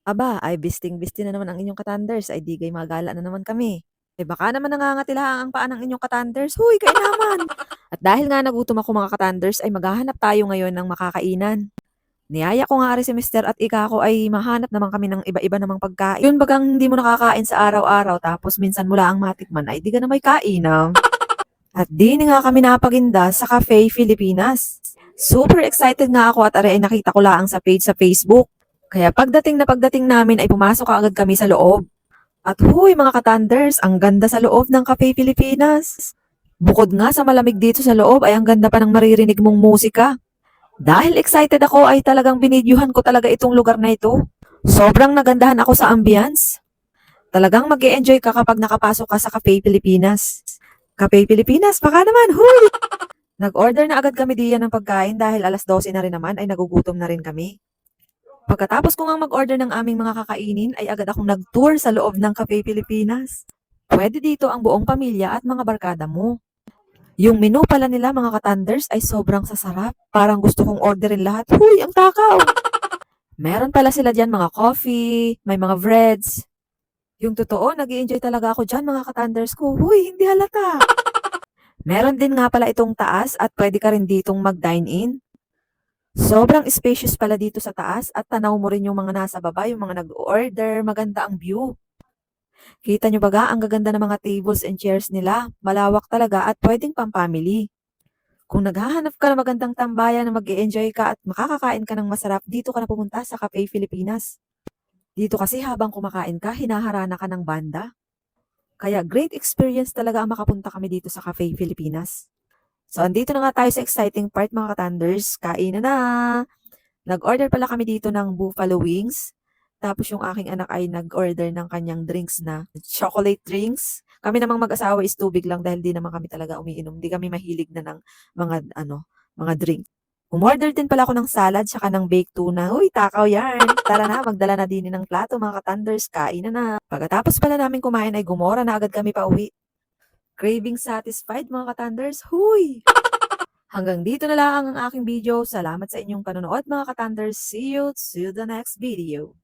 Aba, ay bisting-bisti na naman ang inyong katanders, ay di gay magala na naman kami. Eh baka naman nangangatilaang ang paa ng inyong katanders, huy, kain naman! At dahil nga nagutom ako mga katanders, ay maghahanap tayo ngayon ng makakainan. Niyaya ko nga rin si Mister at ika ko ay mahanap naman kami ng iba-iba namang pagkain. Yun bagang hindi mo nakakain sa araw-araw tapos minsan mo lang matikman ay di ka na may kainam. At di ni nga kami napaginda sa Cafe Filipinas. Super excited nga ako at are ay nakita ko lang sa page sa Facebook. Kaya pagdating namin ay pumasok agad kami sa loob. At huy mga katanders, ang ganda sa loob ng Cafe Pilipinas. Bukod nga sa malamig dito sa loob ay ang ganda pa ng maririnig mong musika. Dahil excited ako ay talagang binidyuhan ko talaga itong lugar na ito. Sobrang nagandahan ako sa ambience. Talagang mag enjoy ka kapag nakapasok ka sa Cafe Pilipinas. Cafe Pilipinas, baka naman, huy! Nag-order na agad kami diyan ng pagkain dahil alas 12 na rin naman ay nagugutom na rin kami. Pagkatapos ko nga mag-order ng aming mga kakainin ay agad akong nag-tour sa loob ng Cafe Pilipinas. Pwede dito ang buong pamilya at mga barkada mo. Yung menu pala nila mga katanders ay sobrang sasarap. Parang gusto kong orderin lahat. Huy, ang takaw! Meron pala sila dyan mga coffee, may mga breads. Yung totoo, nag enjoy talaga ako dyan mga katanders ko. Huy, hindi halata. Meron din nga pala itong taas at pwede ka rin ditong mag-dine-in. Sobrang spacious pala dito sa taas at tanaw mo rin yung mga nasa baba, yung mga nag-order, maganda ang view. Kita nyo baga, ang gaganda ng mga tables and chairs nila. Malawak talaga at pwedeng pang-family. Kung naghahanap ka ng magandang tambayan na mag enjoy ka at makakakain ka ng masarap, dito ka na pumunta sa Cafe Filipinas. Dito kasi habang kumakain ka, hinaharana ka ng banda. Kaya great experience talaga ang makapunta kami dito sa Cafe Filipinas. So, andito na nga tayo sa exciting part mga katanders. Kain na! Nag-order pala kami dito ng buffalo wings. Tapos yung aking anak ay nag-order ng kanyang drinks na chocolate drinks. Kami namang mag-asawa is tubig lang dahil di naman kami talaga umiinom. Di kami mahilig na ng mga drink. Umorder din pala ako ng salad saka ng baked tuna. Uy, takaw yan. Tara na, magdala na din ng plato mga katanders. Kain na na. Pagkatapos pala namin kumain ay gumora na agad kami pa uwi. Craving satisfied mga katanders. Huy! Hanggang dito na lang ang aking video. Salamat sa inyong panonood mga katanders. See you to the next video.